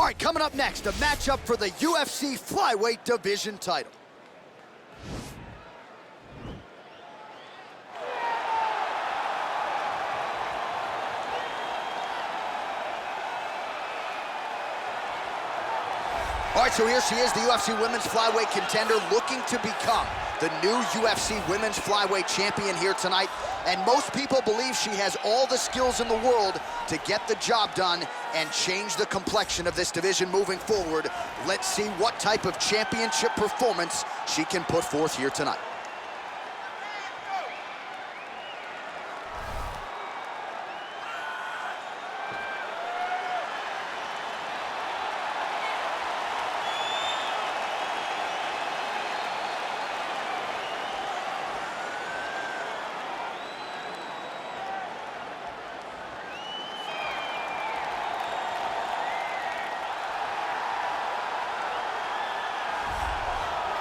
right, coming up next, a matchup for the UFC flyweight division title. All right, so here she is, the UFC Women's Flyweight contender, looking to become the new UFC Women's Flyweight champion here tonight. And most people believe she has all the skills in the world to get the job done and change the complexion of this division moving forward. Let's see what type of championship performance she can put forth here tonight.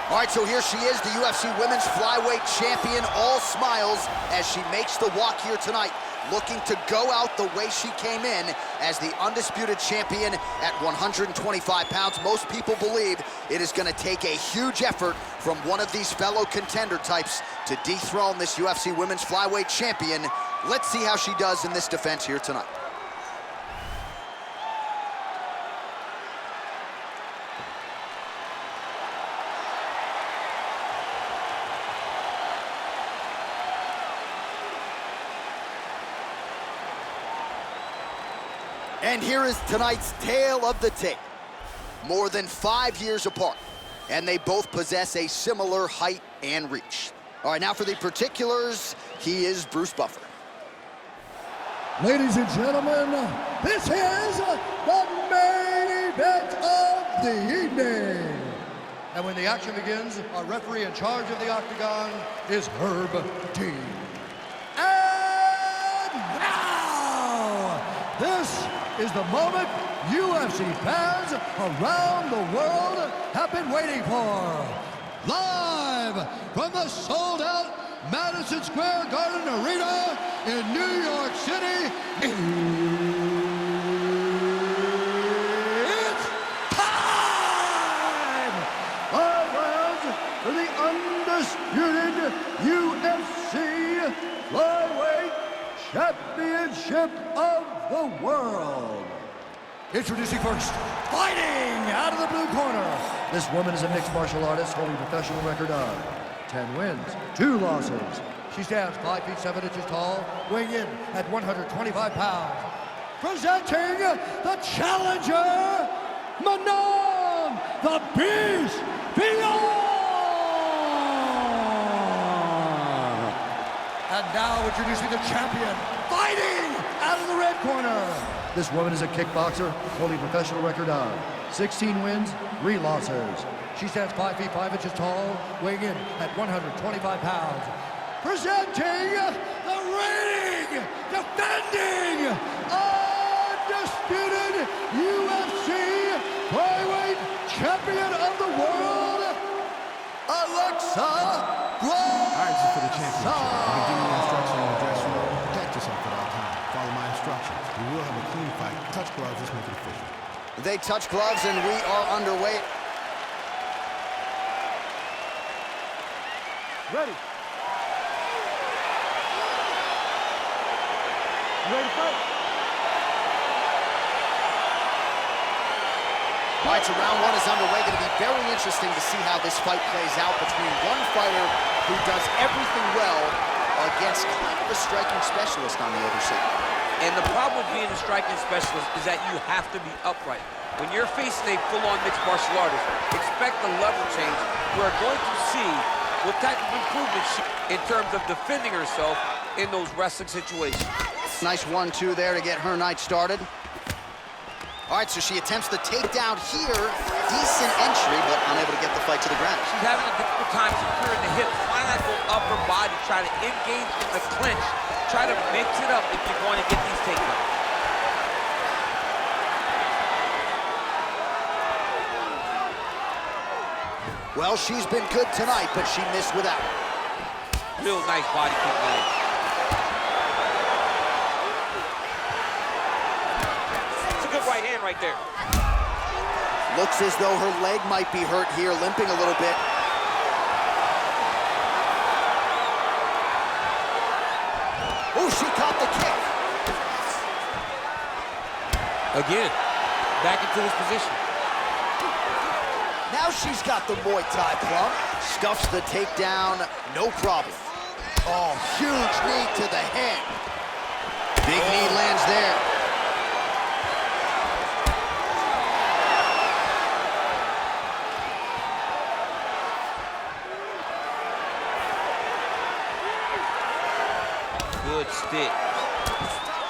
All right, so here she is, the UFC Women's Flyweight champion, all smiles as she makes the walk here tonight, looking to go out the way she came in as the undisputed champion at 125 pounds. Most people believe it is going to take a huge effort from one of these fellow contender types to dethrone this UFC Women's Flyweight champion. Let's see how she does in this defense here tonight. And here is tonight's tale of the tape. More than 5 years apart, and they both possess a similar height and reach. All right, now for the particulars, he is Bruce Buffer. Ladies and gentlemen, this is the main event of the evening. And when the action begins, our referee in charge of the octagon is Herb Dean. And now, this is the moment UFC fans around the world have been waiting for. Live from the sold-out Madison Square Garden Arena in New York City, it's time! Our rounds for the undisputed UFC Flyweight Championship of the World. Introducing first, fighting out of the blue corner. This woman is a mixed martial artist holding a professional record of 10 wins, 2 losses. She stands 5 feet 7 inches tall, weighing in at 125 pounds. Presenting the challenger, Manon the Beast Fiorot. And now introducing the champion, fighting out of the red corner. This woman is a kickboxer holding a professional record of 16 wins, 3 losses. She stands 5 feet 5 inches tall, weighing in at 125 pounds. Presenting the reigning, defending, undisputed UFC Flyweight Champion of the World, Alexa Grasso. All right, this is for the championship. I'll be giving you instruction in the dressing room. Protect yourself at all times. Follow my instructions. We will have a clean fight. Touch gloves. Let's make it official. They touch gloves, and we are underway. Ready. Ready to fight? All right, so round 1 is underway. Going to be very interesting to see how this fight plays out between one fighter who does everything well against kind of a striking specialist on the other side. And the problem with being a striking specialist is that you have to be upright. When you're facing a full-on mixed martial artist, expect the level change. We're going to see what type of improvement in terms of defending herself in those wrestling situations. Nice 1-2 there to get her night started. All right, so she attempts the takedown here. Decent entry, but unable to get the fight to the ground. She's having a difficult time securing the hips. Why not go upper body, try to engage in the clinch, try to mix it up if you're going to get these takedowns. Well, she's been good tonight, but she missed with that. Real nice body kick there. It's a good right hand right there. Looks as though her leg might be hurt here, limping a little bit. Oh, she caught the kick. Again, back into this position. Now she's got the Muay Thai plum. Stuffs the takedown, no problem. Oh, huge knee to the head. Big knee lands there. Good stick.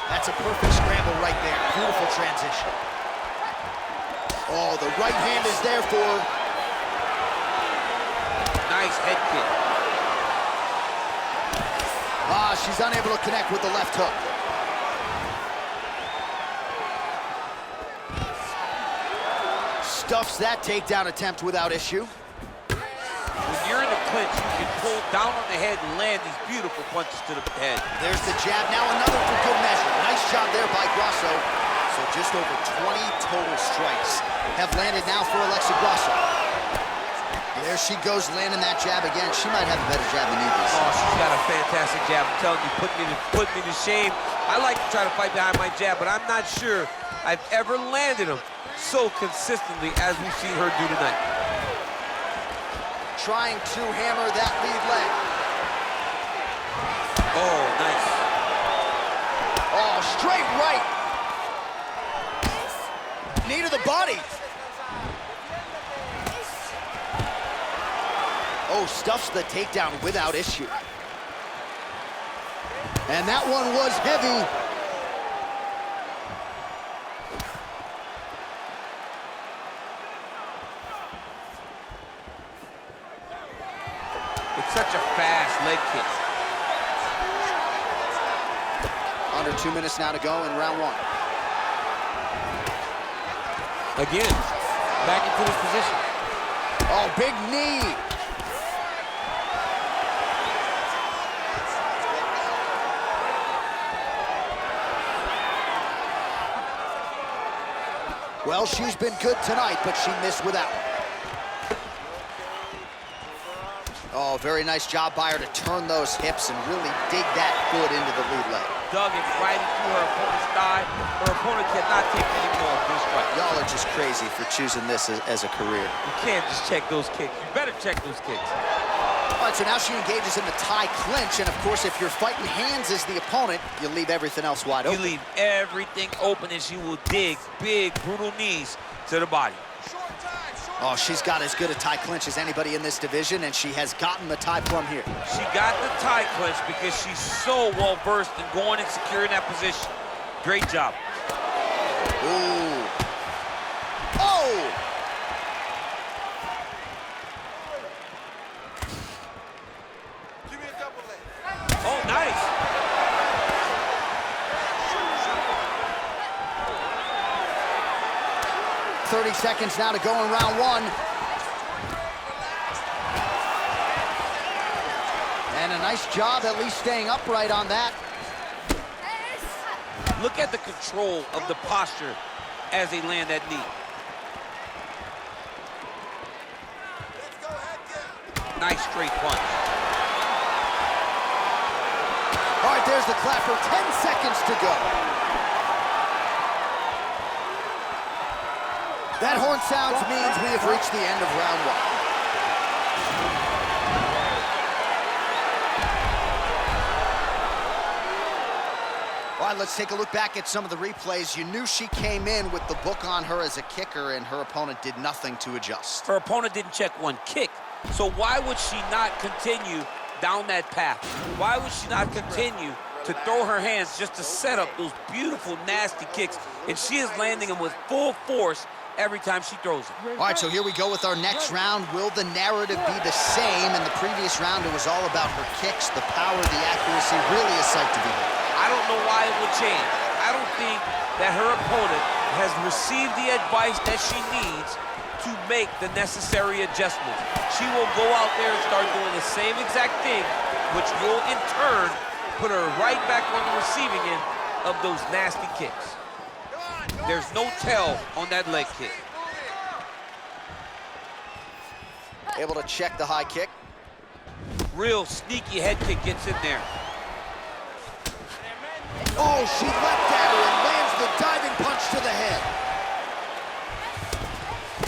That's a perfect scramble right there. Beautiful transition. Oh, the right hand is there for her. Nice head kick. Ah, she's unable to connect with the left hook. Stuffs that takedown attempt without issue. When you're in the clinch, you can pull down on the head and land these beautiful punches to the head. There's the jab, now another for good measure. Nice job there by Grasso. So just over 20 total strikes have landed now for Alexa Grasso. There she goes, landing that jab again. She might have a better jab than you do. Oh, she's got a fantastic jab. I'm telling you, put me to shame. I like to try to fight behind my jab, but I'm not sure I've ever landed them so consistently as we've seen her do tonight. Trying to hammer that lead leg. Oh, nice. Oh, straight right. Knee to the body. Oh, stuffs the takedown without issue. And that one was heavy. It's such a fast leg kick. Under 2 minutes now to go in round one. Again, back into this position. Oh, big knee. Well, she's been good tonight, but she missed without. Oh, very nice job by her to turn those hips and really dig that foot into the lead leg. Dug it right into her opponent's thigh. Her opponent cannot take any more of this strike. Y'all are just crazy for choosing this as a career. You can't just check those kicks. You better check those kicks. All right, so now she engages in the Thai clinch, and of course, if you're fighting hands as the opponent, you leave everything else wide open. You leave everything open, and she will dig big, brutal knees to the body. Oh, she's got as good a Thai clinch as anybody in this division, and she has gotten the Thai plum here. She got the Thai clinch because she's so well-versed in going and securing that position. Great job. Ooh. Oh! Oh, nice. 30 seconds now to go in round one. And a nice job at least staying upright on that. Look at the control of the posture as they land that knee. Nice straight punch. All right, there's the clapper. 10 seconds to go. That horn sounds means we have reached the end of round one. All right, let's take a look back at some of the replays. You knew she came in with the book on her as a kicker, and her opponent did nothing to adjust. Her opponent didn't check one kick, so why would she not continue down that path? Why would she not continue to throw her hands just to set up those beautiful, nasty kicks? And she is landing them with full force every time she throws it. All right, so here we go with our next round. Will the narrative be the same? In the previous round, it was all about her kicks, the power, the accuracy, really a sight to behold. I don't know why it would change. I don't think that her opponent has received the advice that she needs to make the necessary adjustments. She will go out there and start doing the same exact thing, which will in turn put her right back on the receiving end of those nasty kicks. There's no tell on that leg kick. Able to check the high kick. Real sneaky head kick gets in there. Oh, she leapt at her and lands the diving punch to the head.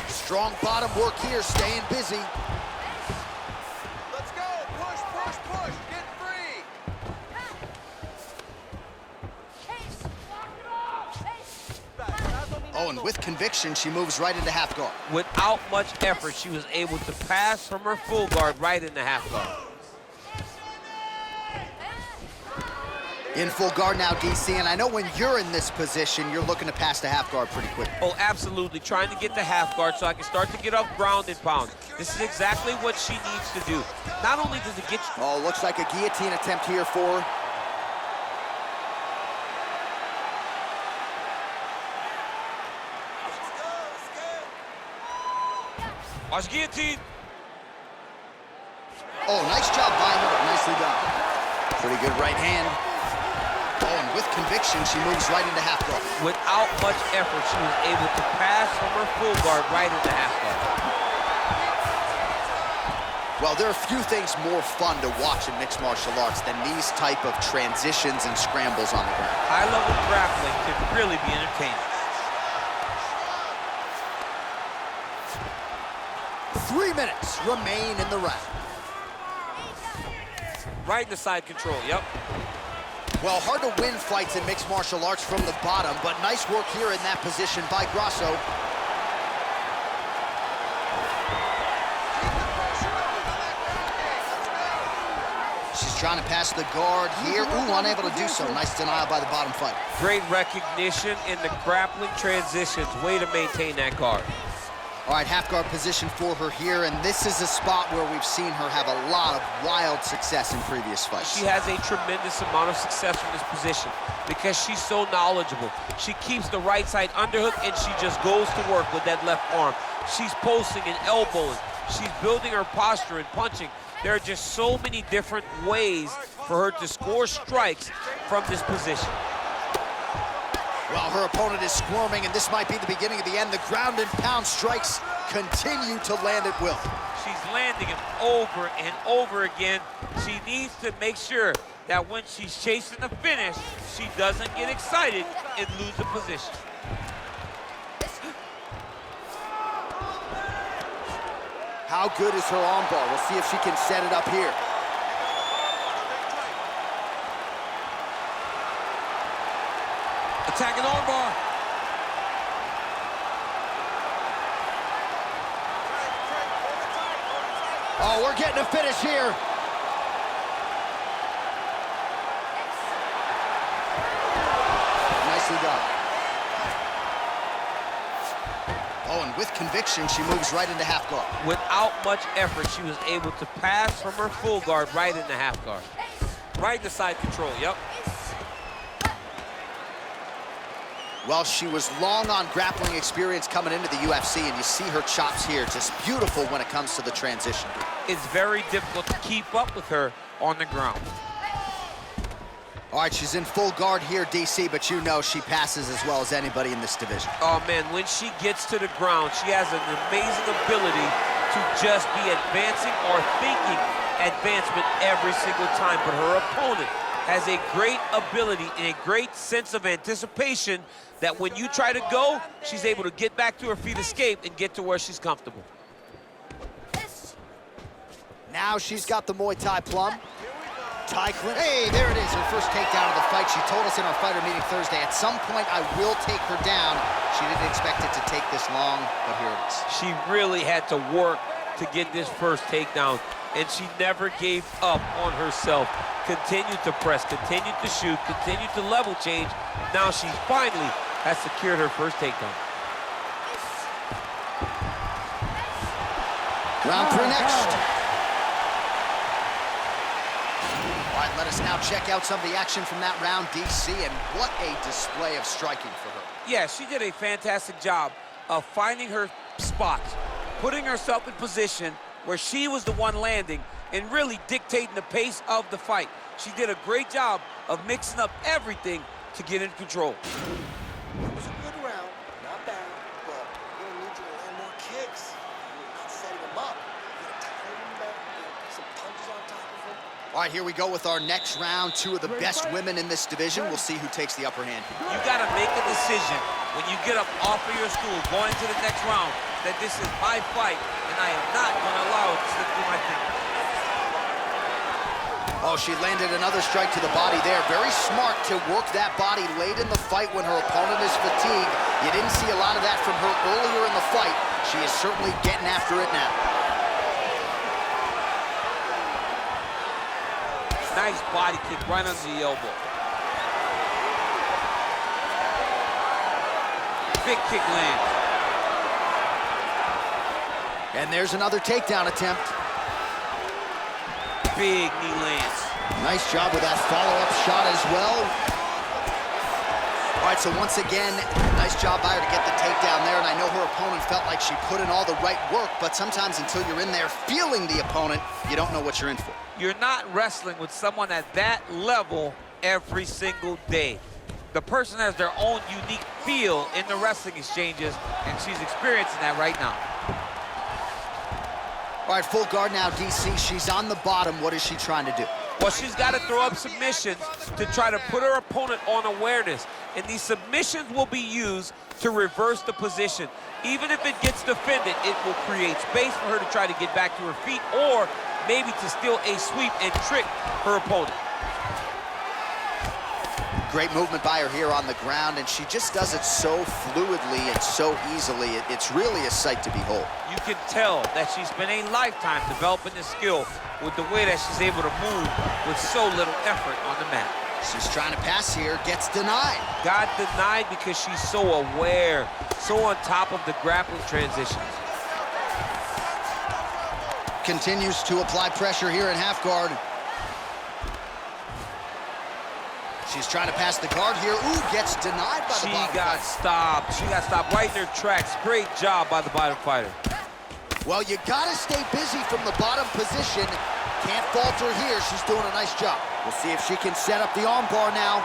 Strong bottom work here, staying busy. Let's go, push, push, push, get free. Oh, and with conviction, she moves right into half guard. Without much effort, she was able to pass from her full guard right into half guard. In full guard now, DC, and I know when you're in this position, you're looking to pass the half guard pretty quick. Oh, absolutely. Trying to get the half guard so I can start to get up ground and pound. This is exactly what she needs to do. Not only does it get you... Oh, looks like a guillotine attempt here for her. Watch guillotine. Oh, nice job buying her, nicely done. Pretty good right hand. Oh, and with conviction, she moves right into half guard. Without much effort, she was able to pass from her full guard right into half guard. Well, there are few things more fun to watch in mixed martial arts than these type of transitions and scrambles on the ground. High-level grappling can really be entertaining. 3 minutes remain in the round. Right in the side control, yep. Well, hard to win fights in mixed martial arts from the bottom, but nice work here in that position by Grasso. She's trying to pass the guard here. Ooh, unable to do so. Nice denial by the bottom fighter. Great recognition in the grappling transitions. Way to maintain that guard. All right, half guard position for her here, and this is a spot where we've seen her have a lot of wild success in previous fights. She has a tremendous amount of success from this position because she's so knowledgeable. She keeps the right side underhook, and she just goes to work with that left arm. She's posting and elbowing. She's building her posture and punching. There are just so many different ways for her to score strikes from this position. Well, her opponent is squirming, and this might be the beginning of the end. The ground and pound strikes continue to land at will. She's landing them over and over again. She needs to make sure that when she's chasing the finish, she doesn't get excited and lose the position. How good is her armbar? We'll see if she can set it up here. Attacking armbar. Oh, we're getting a finish here. Nicely done. Oh, and with conviction, she moves right into half guard. Without much effort, she was able to pass from her full guard right into half guard. Right into side control, yep. Well, she was long on grappling experience coming into the UFC, and you see her chops here, just beautiful when it comes to the transition. It's very difficult to keep up with her on the ground. All right, she's in full guard here, DC, but you know she passes as well as anybody in this division. Oh, man, when she gets to the ground, she has an amazing ability to just be advancing or thinking advancement every single time, but her opponent has a great ability and a great sense of anticipation that when you try to go, she's able to get back to her feet, escape, and get to where she's comfortable. Now she's got the Muay Thai plum. Thai clinch. Hey, there it is, her first takedown of the fight. She told us in our fighter meeting Thursday, at some point I will take her down. She didn't expect it to take this long, but here it is. She really had to work to get this first takedown, and she never gave up on herself. Continued to press, continued to shoot, continued to level change. Now she finally has secured her first takedown. Round 3 next. All right, let us now check out some of the action from that round, DC, and what a display of striking for her. Yeah, she did a fantastic job of finding her spots, putting herself in position where she was the one landing and really dictating the pace of the fight. She did a great job of mixing up everything to get in control. It was a good round, not bad, but we're gonna need you to land more kicks. You're not setting them up. You're All right, here we go with our next round. Two of the best women in this division. We'll see who takes the upper hand. You got to make a decision when you get up off of your stool, going to the next round, that this is my fight, and I am not going to allow it to slip through my fingers. Oh, she landed another strike to the body there. Very smart to work that body late in the fight when her opponent is fatigued. You didn't see a lot of that from her earlier in the fight. She is certainly getting after it now. Nice body kick right under the elbow. Big kick lands. And there's another takedown attempt. Big knee lands. Nice job with that follow-up shot as well. All right, so once again, nice job by her to get the takedown there, and I know her opponent felt like she put in all the right work, but sometimes until you're in there feeling the opponent, you don't know what you're in for. You're not wrestling with someone at that level every single day. The person has their own unique feel in the wrestling exchanges, and she's experiencing that right now. All right, full guard now, DC. She's on the bottom. What is she trying to do? Well, she's got to throw up submissions to try to put her opponent on awareness. And these submissions will be used to reverse the position. Even if it gets defended, it will create space for her to try to get back to her feet, or maybe to steal a sweep and trick her opponent. Great movement by her here on the ground, and she just does it so fluidly and so easily. It's really a sight to behold. You can tell that she's spent a lifetime developing this skill with the way that she's able to move with so little effort on the mat. She's trying to pass here, gets denied. Got denied because she's so aware, so on top of the grappling transitions. Continues to apply pressure here in half guard. She's trying to pass the guard here. Ooh, gets denied by the bottom fighter. She got stopped right in her tracks. Great job by the bottom fighter. Well, you gotta stay busy from the bottom position. Can't falter here. She's doing a nice job. We'll see if she can set up the armbar now.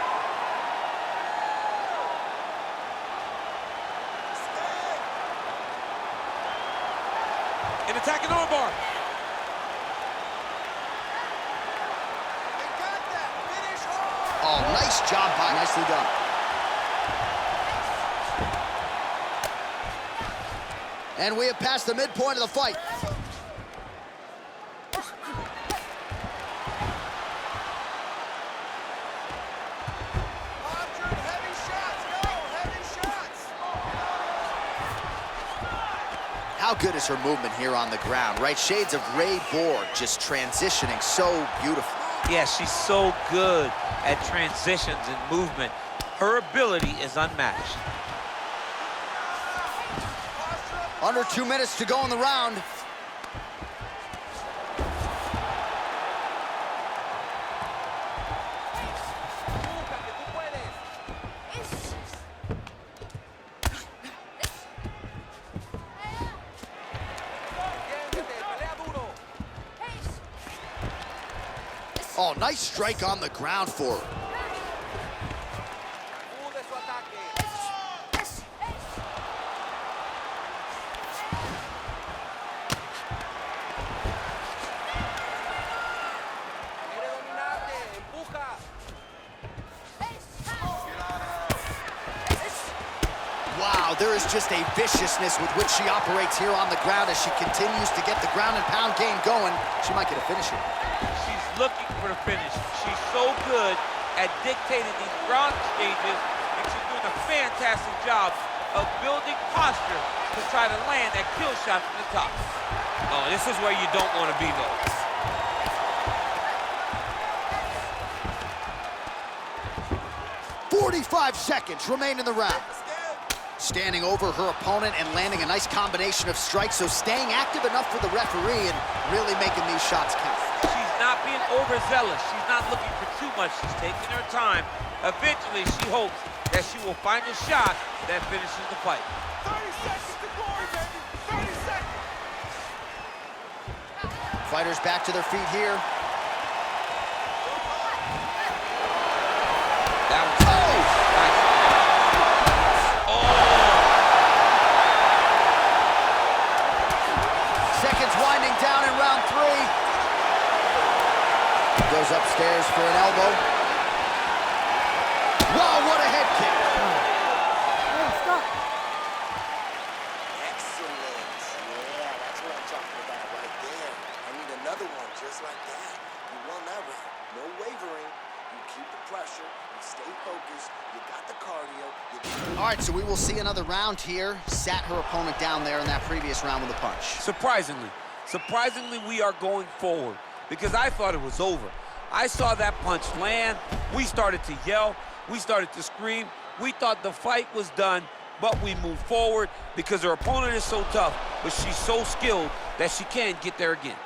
An attacking armbar. Oh, nice job by, nicely done. And we have passed the midpoint of the fight. How good is her movement here on the ground, right? Shades of Ray Borg, just transitioning so beautifully. Yeah, she's so good at transitions and movement. Her ability is unmatched. Under 2 minutes to go in the round. Oh, nice strike on the ground for her. Wow, there is just a viciousness with which she operates here on the ground as she continues to get the ground and pound game going. She might get a finish here. She's looking for the finish. She's so good at dictating these ground exchanges, and she's doing a fantastic job of building posture to try to land that kill shot from the top. Oh, this is where you don't want to be, though. "45 seconds remain in the round." Standing over her opponent and landing a nice combination of strikes, so staying active enough for the referee and really making these shots count. She's not being overzealous. She's not looking for too much. She's taking her time. Eventually, she hopes that she will find a shot that finishes the fight. 30 seconds to glory, baby. 30 seconds. Fighters back to their feet here. That was nice. Seconds winding down in round 3. Good goes upstairs for an elbow. Wow, what a head kick. Excellent. Yeah, that's what I'm talking about right there. I need another one just like that. You won that round. No wavering. You keep the pressure. You stay focused. You got the cardio. All right, so we will see another round here. Sat her opponent down there in that previous round with a punch. Surprisingly, we are going forward because I thought it was over. I saw that punch land. We started to yell. We started to scream. We thought the fight was done, but we moved forward because her opponent is so tough, but she's so skilled that she can get there again.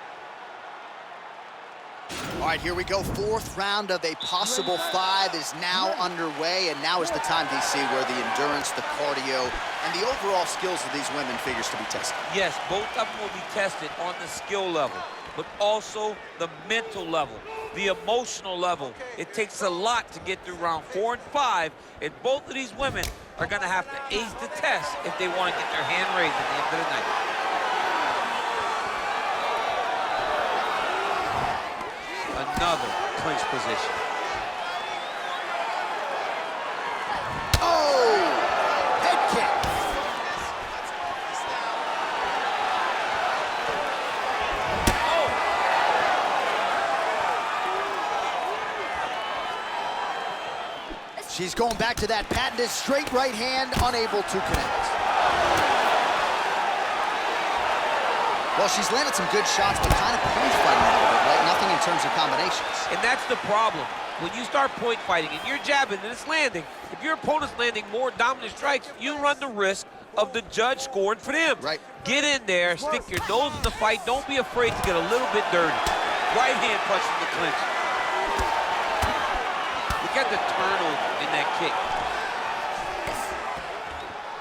All right, here we go. Fourth round of a possible 5 is now underway, and now is the time, DC, where the endurance, the cardio, and the overall skills of these women figures to be tested. Yes, both of them will be tested on the skill level, but also the mental level, the emotional level. It takes a lot to get through round 4 and 5, and both of these women are going to have to ace the test if they want to get their hand raised at the end of the night. Another clinch position. Oh! Head kick. She's going back to that patented straight right hand, unable to connect. Well, she's landed some good shots, but kind of point fighting a little bit, right? Nothing in terms of combinations. And that's the problem. When you start point fighting and you're jabbing and it's landing, if your opponent's landing more dominant strikes, you run the risk of the judge scoring for them. Right. Get in there, stick your nose in the fight. Don't be afraid to get a little bit dirty. Right hand punch in the clinch. Look at the turnover in that kick.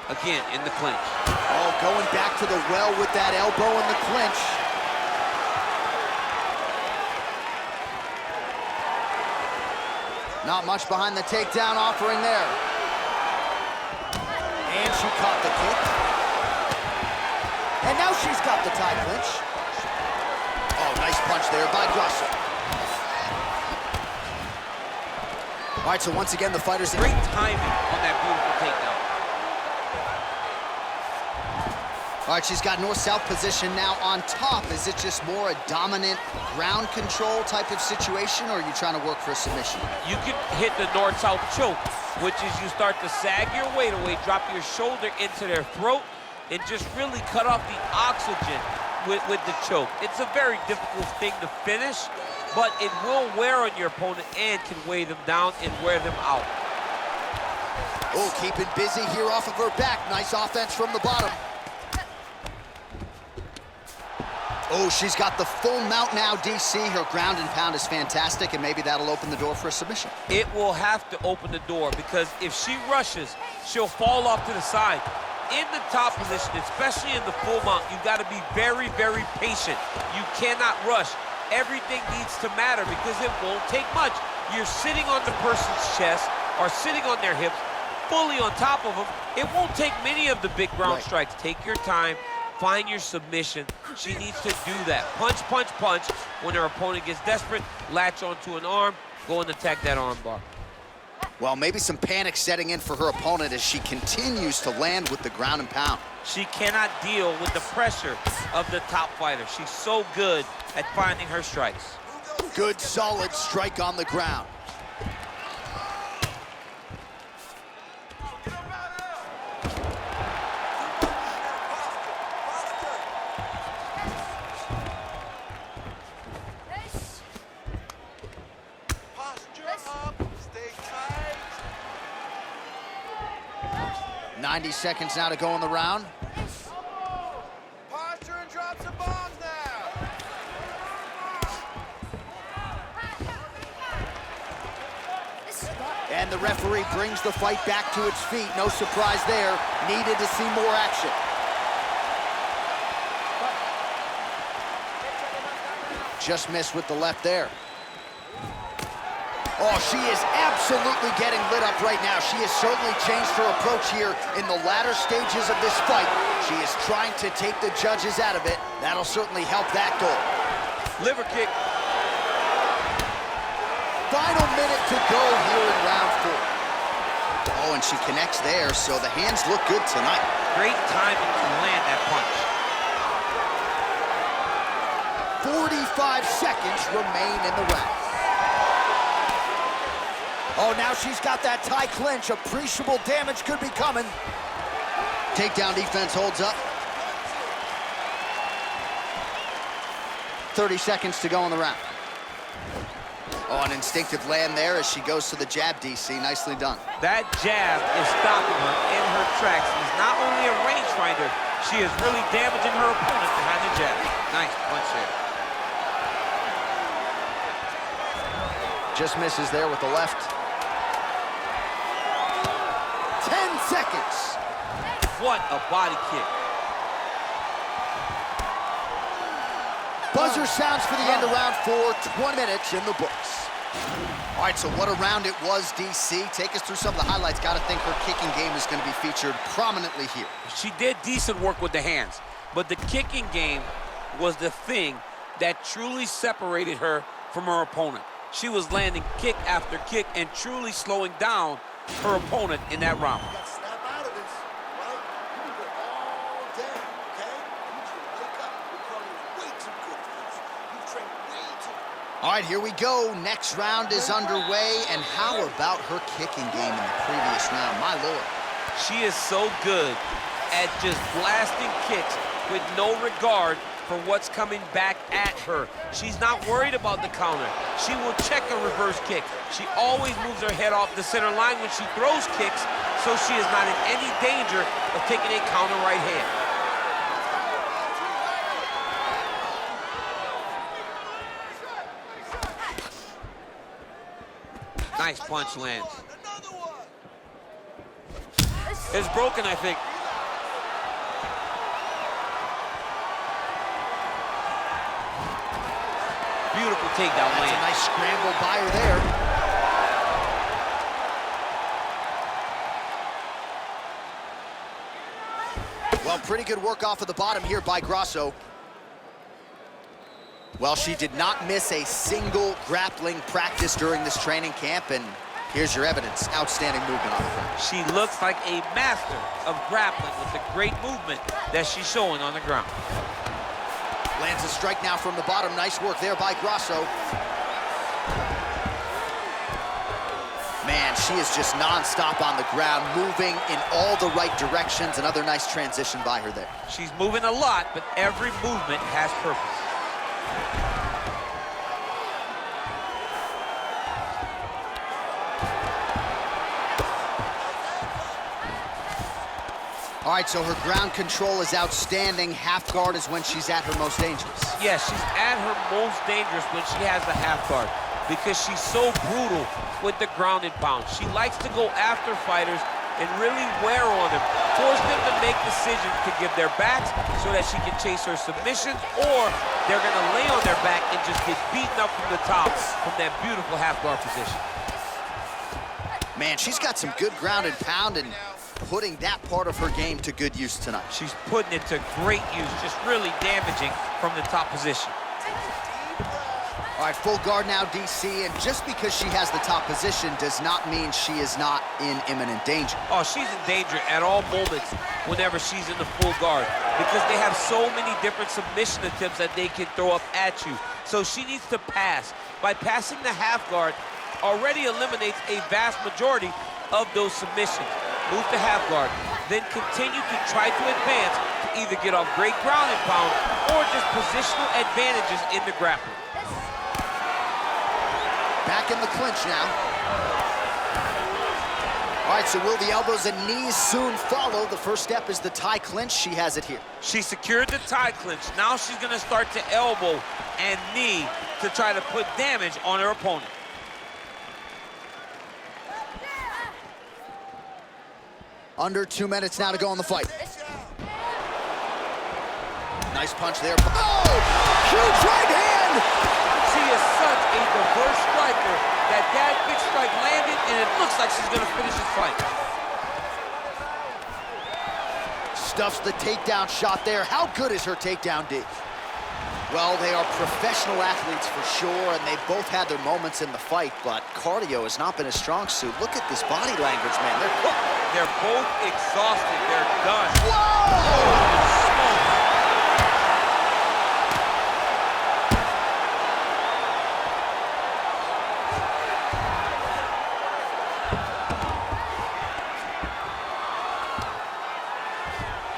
Again, in the clinch. Oh, going back to the well with that elbow in the clinch. Not much behind the takedown offering there. And she caught the kick. And now she's got the tie clinch. Oh, nice punch there by Grasso. All right, so once again, the fighters... Great timing on that beautiful takedown. All right, she's got north-south position now on top. Is it just more a dominant ground control type of situation, or are you trying to work for a submission? You can hit the north-south choke, which is you start to sag your weight away, drop your shoulder into their throat, and just really cut off the oxygen with the choke. It's a very difficult thing to finish, but it will wear on your opponent and can weigh them down and wear them out. Oh, keeping busy here off of her back. Nice offense from the bottom. Oh, she's got the full mount now, DC. Her ground and pound is fantastic, and maybe that'll open the door for a submission. It will have to open the door, because if she rushes, she'll fall off to the side. In the top position, especially in the full mount, you've got to be very, very patient. You cannot rush. Everything needs to matter, because it won't take much. You're sitting on the person's chest or sitting on their hips, fully on top of them. It won't take many of the big ground strikes. Take your time. Find your submission. She needs to do that. Punch, punch, punch. When her opponent gets desperate, latch onto an arm, go and attack that arm bar. Well, maybe some panic setting in for her opponent as she continues to land with the ground and pound. She cannot deal with the pressure of the top fighter. She's so good at finding her strikes. Good, solid strike on the ground. Posture up, stay tight. 90 seconds now to go in the round. Posture and drop some bombs now. And the referee brings the fight back to its feet. No surprise there. Needed to see more action. Just missed with the left there. Oh, she is absolutely getting lit up right now. She has certainly changed her approach here in the latter stages of this fight. She is trying to take the judges out of it. That'll certainly help that goal. Liver kick. Final minute to go here in round 4. Oh, and she connects there, so the hands look good tonight. Great timing to land that punch. 45 seconds remain in the round. Oh, now she's got that tie clinch. Appreciable damage could be coming. Takedown defense holds up. 30 seconds to go in the round. Oh, an instinctive land there as she goes to the jab, DC. Nicely done. That jab is stopping her in her tracks. She's not only a rangefinder, she is really damaging her opponent behind the jab. Nice punch there. Just misses there with the left. 10 seconds. What a body kick. Buzzer sounds for the end of round 4, 20 minutes in the books. All right, so what a round it was, DC. Take us through some of the highlights. Got to think her kicking game is going to be featured prominently here. She did decent work with the hands, but the kicking game was the thing that truly separated her from her opponent. She was landing kick after kick and truly slowing down her opponent in that round. You gotta snap out of this, right? You can go all day, okay? You need to wake up. Your cardio is way too good for this. You've trained way too hard. All right, here we go. Next round is underway. And how about her kicking game in the previous round? My Lord. She is so good at just blasting kicks with no regard for what's coming back at her. She's not worried about the counter. She will check a reverse kick. She always moves her head off the center line when she throws kicks, so she is not in any danger of taking a counter right hand. Nice punch lands. It's broken, I think. Beautiful takedown That's land. a nice scramble by her there. Well, pretty good work off of the bottom here by Grasso. Well, she did not miss a single grappling practice during this training camp, and here's your evidence. Outstanding movement on the ground. She looks like a master of grappling with the great movement that she's showing on the ground. Lands a strike now from the bottom. Nice work there by Grasso. Man, she is just non-stop on the ground, moving in all the right directions. Another nice transition by her there. She's moving a lot, but every movement has purpose. All right, so her ground control is outstanding. Half guard is when she's at her most dangerous. Yes, she's at her most dangerous when she has the half guard because she's so brutal with the ground and pound. She likes to go after fighters and really wear on them, force them to make decisions to give their backs so that she can chase her submission, or they're gonna lay on their back and just get beaten up from the top from that beautiful half guard position. Man, she's got some good ground and pound and putting that part of her game to good use tonight. She's putting it to great use, just really damaging from the top position. All right, full guard now, DC, and just because she has the top position does not mean she is not in imminent danger. Oh, she's in danger at all moments whenever she's in the full guard because they have so many different submission attempts that they can throw up at you. So she needs to pass. By passing the half guard, already eliminates a vast majority of those submissions. Move to half guard, then continue to try to advance to either get off great ground and pound or just positional advantages in the grappling. Back in the clinch now. All right, so will the elbows and knees soon follow? The first step is the tie clinch. She has it here. She secured the tie clinch. Now she's gonna start to elbow and knee to try to put damage on her opponent. Under 2 minutes now to go in the fight. Nice punch there. Oh! Huge right hand! She is such a diverse striker that big strike landed, and it looks like she's gonna finish this fight. Stuffs the takedown shot there. How good is her takedown, D? Well, they are professional athletes for sure, and they've both had their moments in the fight, but cardio has not been a strong suit. Look at this body language, man. They're cooked. They're both exhausted. They're done. Whoa!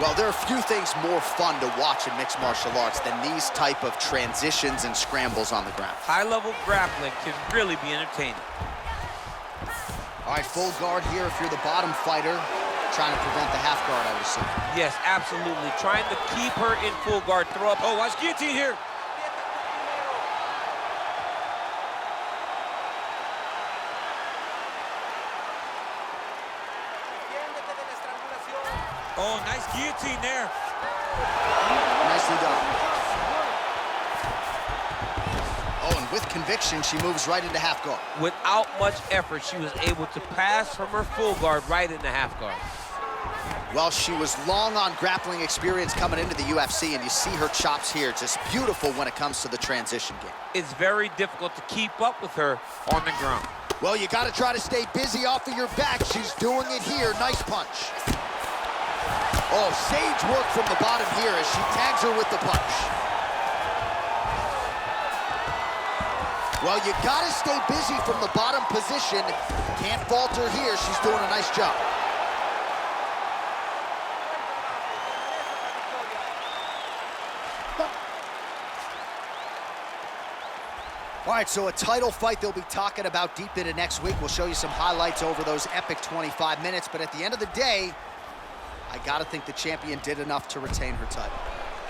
Well, there are few things more fun to watch in mixed martial arts than these type of transitions and scrambles on the ground. High-level grappling can really be entertaining. All right, full guard here if you're the bottom fighter, trying to prevent the half guard, I would assume. Yes, absolutely. Trying to keep her in full guard. Throw up. Oh, watch guillotine here. Oh, nice guillotine there. Nicely done. Oh, and with conviction, she moves right into half guard. Without much effort, she was able to pass from her full guard right into half guard. Well, she was long on grappling experience coming into the UFC, and you see her chops here, just beautiful when it comes to the transition game. It's very difficult to keep up with her on the ground. Well, you got to try to stay busy off of your back. She's doing it here. Nice punch. Oh, sage work from the bottom here as she tags her with the punch. Well, you got to stay busy from the bottom position. Can't falter here. She's doing a nice job. All right, so a title fight they'll be talking about deep into next week. We'll show you some highlights over those epic 25 minutes, but at the end of the day, I gotta think the champion did enough to retain her title.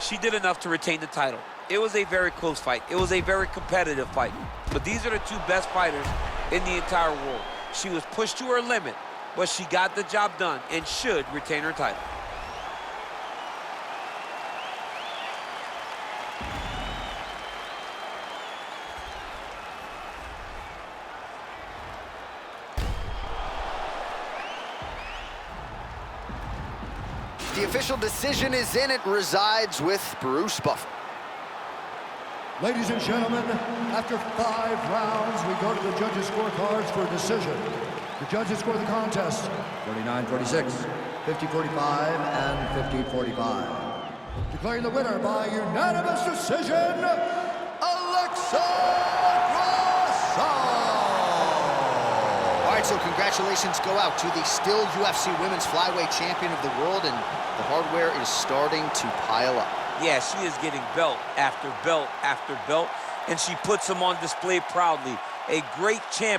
She did enough to retain the title. It was a very close fight. It was a very competitive fight. But these are the two best fighters in the entire world. She was pushed to her limit, but she got the job done and should retain her title. The official decision is in. It resides with Bruce Buffer. Ladies and gentlemen, after 5 rounds, we go to the judges' scorecards for a decision. The judges score the contest 49-46, 50-45, and 50-45. Declaring the winner by unanimous decision, Alexa Grasso! All right, so congratulations go out to the still UFC Women's Flyweight Champion of the world, and the hardware is starting to pile up. Yeah, she is getting belt after belt after belt, and she puts them on display proudly. A great champion.